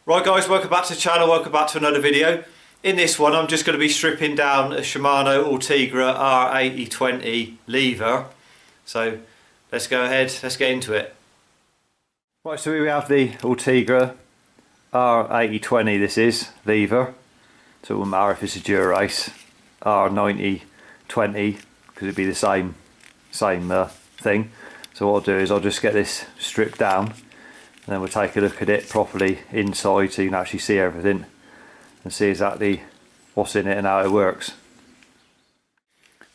Right guys, welcome back to the channel, welcome back to another video. In this one I'm just going to be stripping down a Shimano Ultegra R8020 lever. So let's go ahead, let's get into it. Right, so here we have the Ultegra R8020, this is, lever. So it wouldn't matter if it's a Dura-Race, R9020, because it'd be the same thing. So what I'll do is I'll just get this stripped down, and then we'll take a look at it properly inside so you can actually see everything and see exactly what's in it and how it works.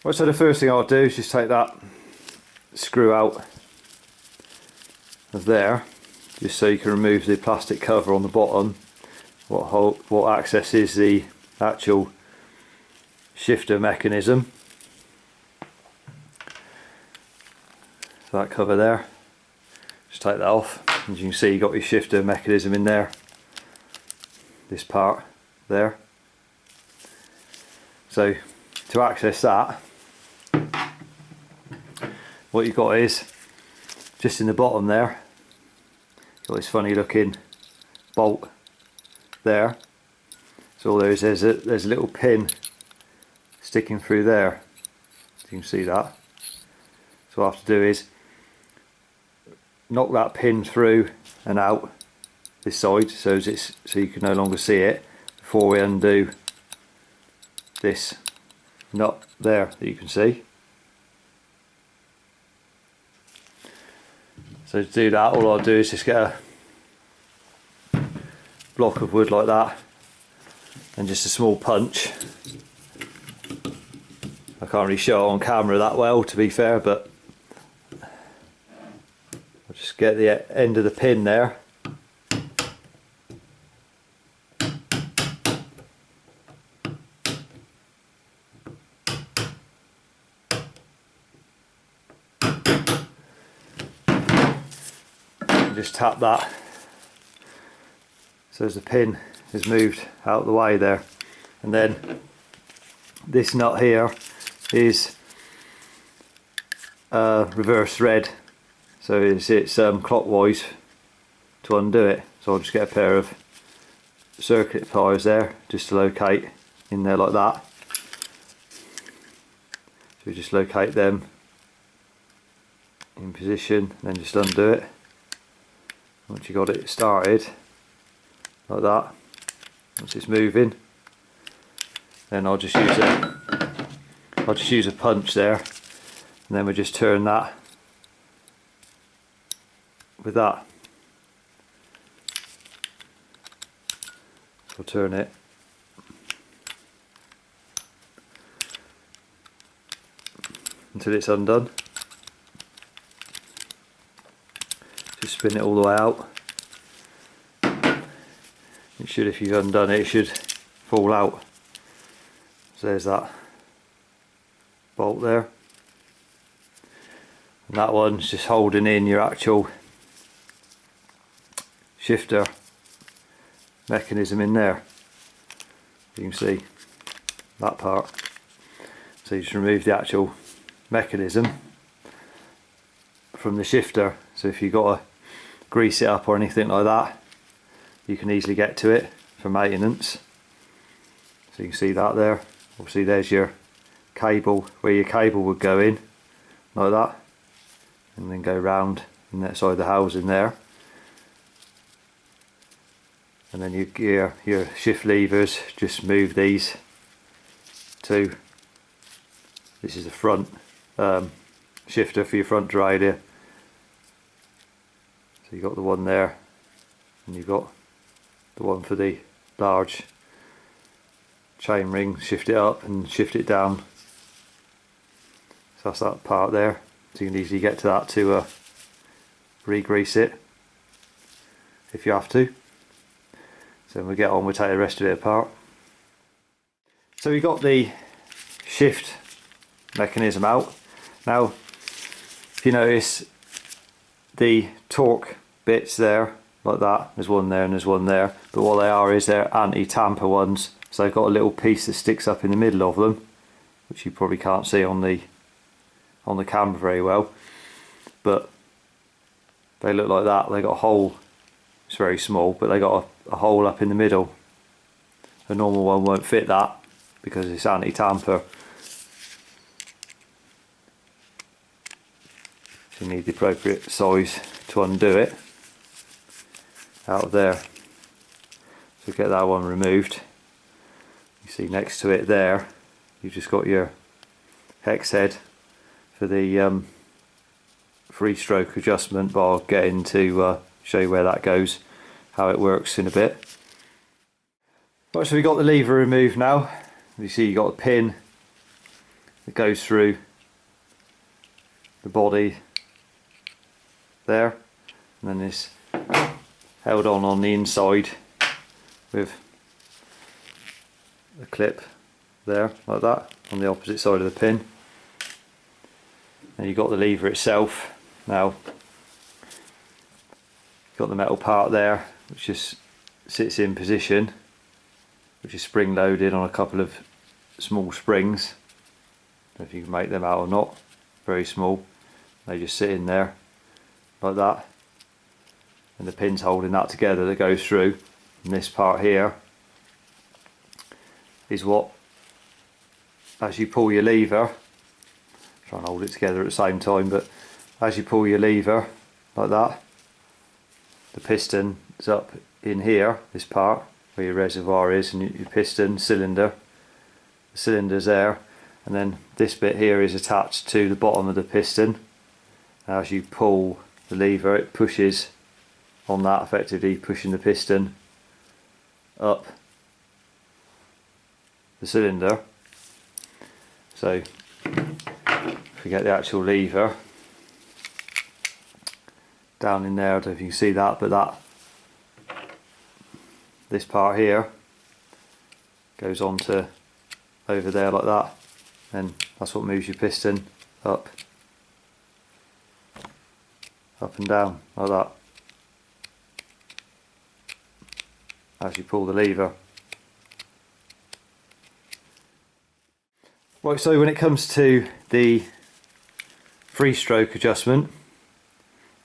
Right, so the first thing I'll do is just take that screw out of there, just so you can remove the plastic cover on the bottom, what accesses the actual shifter mechanism. So that cover there, just take that off. As you can see, you've got your shifter mechanism in there, this part there. So to access that, what you've got is, just in the bottom there, you've got this funny looking bolt there. So all there is, there's a little pin sticking through there. You can see that. So what I have to do is knock that pin through and out this side, so you can no longer see it, before we undo this nut there that you can see. So to do that, all I'll do is just get a block of wood like that and just a small punch. I can't really show it on camera that well, to be fair, but I'll just get the end of the pin there. And just tap that so as the pin is moved out of the way there. And then this nut here is reverse thread, so it's clockwise to undo it. So I'll just get a pair of circuit pliers there just to locate in there like that. So we just locate them in position and then just undo it. Once you got it started like that, once it's moving, then I'll just use a punch there, and then we'll just turn that with that. So I'll turn it until it's undone. Just spin it all the way out. It should, if you've undone it, it should fall out. So there's that bolt there, and that one's just holding in your actual shifter mechanism in there. You can see that part. So you just remove the actual mechanism from the shifter, so if you've got to grease it up or anything like that, you can easily get to it for maintenance. So you can see that there. Obviously there's your cable, where your cable would go in like that, and then go round in that side of the housing there. And then your shift levers, just move these to, this is the front shifter for your front derailleur. So you've got the one there, and you've got the one for the large chain ring, shift it up and shift it down. So that's that part there, so you can easily get to that to re-grease it if you have to. So when we get on, we'll take the rest of it apart. So we've got the shift mechanism out. Now if you notice the torque bits there, like that, there's one there and there's one there, but what they are is they're anti-tamper ones. So they've got a little piece that sticks up in the middle of them, which you probably can't see on the camera very well, but they look like that. They got a hole, it's very small, but they got a hole up in the middle. A normal one won't fit that because it's anti-tamper. So you need the appropriate size to undo it out of there. So get that one removed. You see next to it there, you've just got your hex head for the free stroke adjustment, but I'll get into show you where that goes, how it works in a bit. Right, so we've got the lever removed now. You see you've got a pin that goes through the body there, and then it's held on the inside with a clip there like that on the opposite side of the pin. And you've got the lever itself. Now you've got the metal part there which just sits in position, which is spring loaded on a couple of small springs. I don't know if you can make them out or not, very small. They just sit in there like that, and the pin's holding that together that goes through. And this part here is what, as you pull your lever, try and hold it together at the same time, but as you pull your lever like that, the piston is up in here, this part where your reservoir is, and your piston cylinder, the cylinder's there, and then this bit here is attached to the bottom of the piston. As you pull the lever, it pushes on that, effectively pushing the piston up the cylinder. So if we get the actual lever down in there, I don't know if you can see that, but this part here goes on to over there like that, and that's what moves your piston up and down like that as you pull the lever. Right, so when it comes to the free stroke adjustment,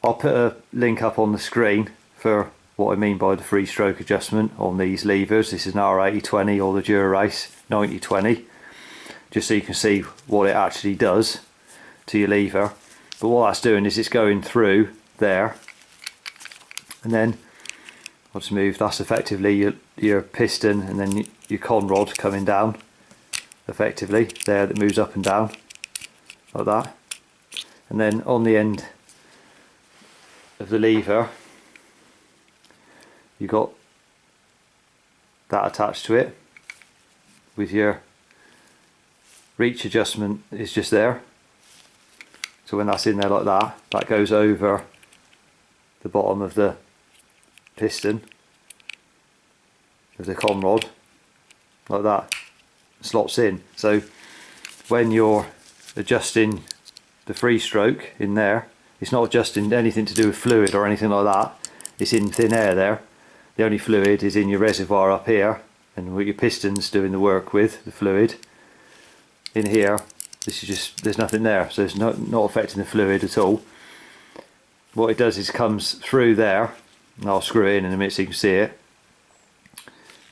I'll put a link up on the screen for what I mean by the free stroke adjustment on these levers. This is an R8020 or the Dura-Race 9020, just so you can see what it actually does to your lever. But what that's doing is it's going through there, and then I'll just move, that's effectively your piston, and then your con rod coming down effectively there, that moves up and down like that. And then on the end of the lever you've got that attached to it, with your reach adjustment is just there. So when that's in there like that, that goes over the bottom of the piston of the con rod like that, slots in. So when you're adjusting the free stroke in there, it's not adjusting anything to do with fluid or anything like that, it's in thin air there. The only fluid is in your reservoir up here, and what your piston's doing the work with, the fluid. In here, this is just, there's nothing there, so it's not affecting the fluid at all. What it does is comes through there, and I'll screw it in a minute so you can see it,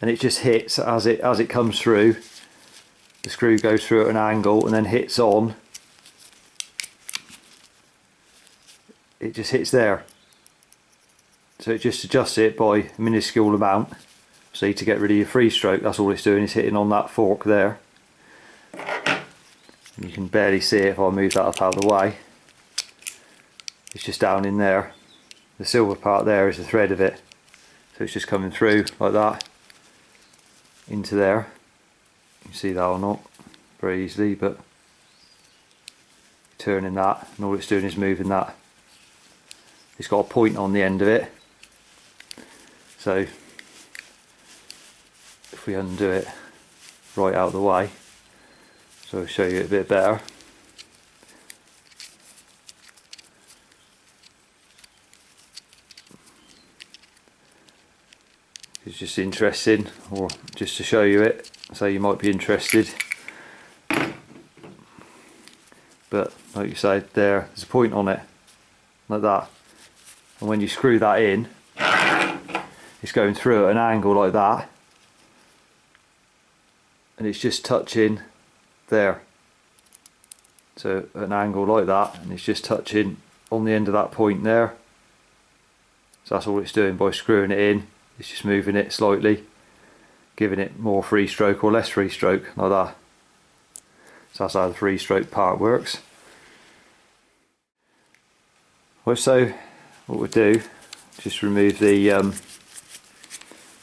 and it just hits as it comes through. The screw goes through at an angle and then hits on. It just hits there, so it just adjusts it by a minuscule amount. So to get rid of your free stroke, that's all it's doing, is hitting on that fork there. And you can barely see it if I move that up out of the way. It's just down in there. The silver part there is the thread of it, so it's just coming through like that into there. You can see that or not very easily, but turning that, and all it's doing is moving that. It's got a point on the end of it, so if we undo it right out of the way, so I'll show you it a bit better. It's just interesting, or just to show you it, so you might be interested. But like you say, there's a point on it like that, and when you screw that in, it's going through at an angle like that, and it's just touching there. So at an angle like that, and it's just touching on the end of that point there. So that's all it's doing by screwing it in. It's just moving it slightly, giving it more free stroke or less free stroke, like that. So that's how the free stroke part works. Well, so what we'll do, just remove the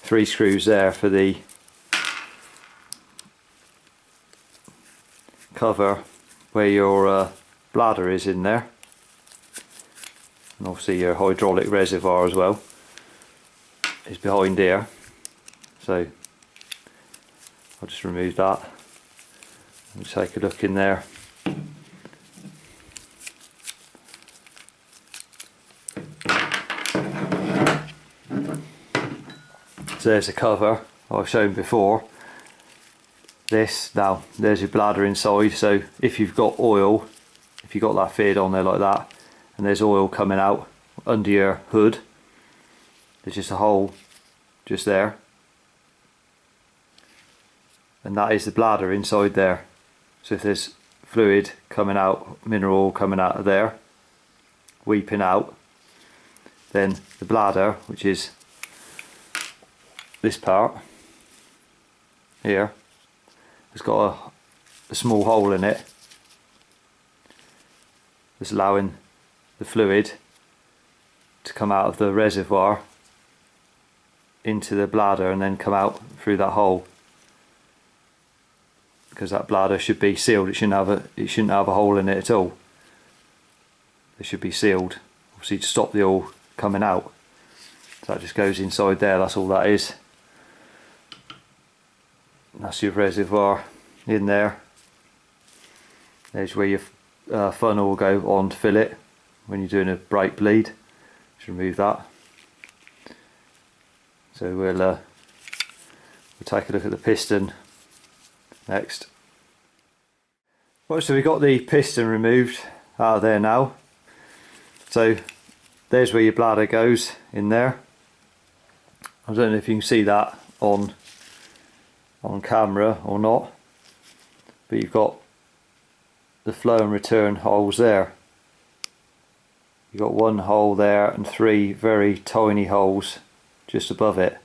3 screws there for the cover where your bladder is in there, and obviously your hydraulic reservoir as well is behind here. So I'll just remove that and take a look in there. So there's the cover I've shown before. This, now there's your bladder inside, so if you've got oil, if you've got that fitted on there like that, and there's oil coming out under your hood, there's just a hole just there, and that is the bladder inside there. So if there's fluid coming out, mineral oil coming out of there, weeping out, then the bladder, which is this part here, has got a small hole in it that's allowing the fluid to come out of the reservoir into the bladder and then come out through that hole, because that bladder should be sealed. It shouldn't have a hole in it at all. It should be sealed, obviously, to stop the oil coming out. So that just goes inside there, that's all that is. And that's your reservoir in there. There's where your funnel will go on to fill it when you're doing a brake bleed. Just remove that. So we'll take a look at the piston next. Right, so we've got the piston removed out of there now. So there's where your bladder goes in there. I don't know if you can see that on camera or not, but you've got the flow and return holes there. You've got 1 hole there and 3 very tiny holes just above it.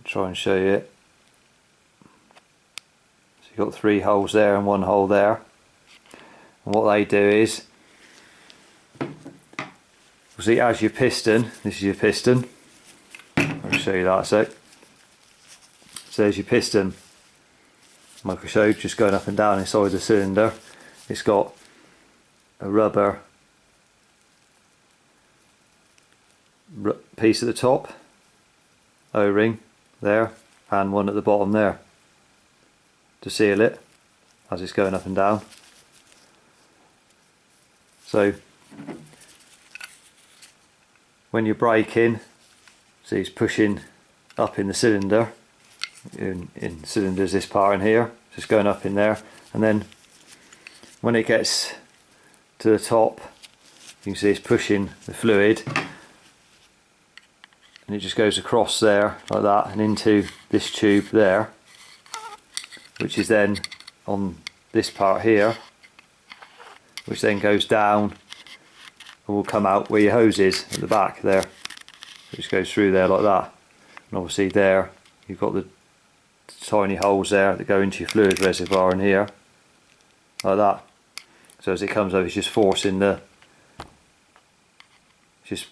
Try and show you it. So you've got 3 holes there and 1 hole there, and what they do is, see, as your piston, this is your piston, I'll show you that a sec. So there's your piston, like I showed, just going up and down inside the cylinder. It's got a rubber piece at the top, O-ring there, and one at the bottom there to seal it as it's going up and down. So when you're braking, see, it's pushing up in the cylinder, in cylinders, this part in here, just going up in there, and then when it gets to the top, you can see it's pushing the fluid, and it just goes across there like that and into this tube there, which is then on this part here, which then goes down and will come out where your hose is at the back there. It just goes through there like that, and obviously there you've got the tiny holes there that go into your fluid reservoir in here, like that. So as it comes over, it's just forcing just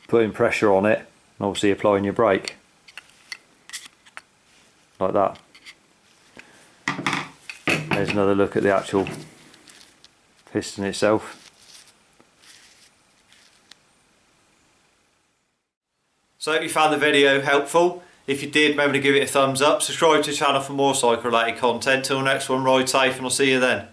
putting pressure on it, and obviously applying your brake like that. There's another look at the actual piston itself. So I hope you found the video helpful. If you did, remember to give it a thumbs up, subscribe to the channel for more cycle related content. Till next one, ride safe and I'll see you then.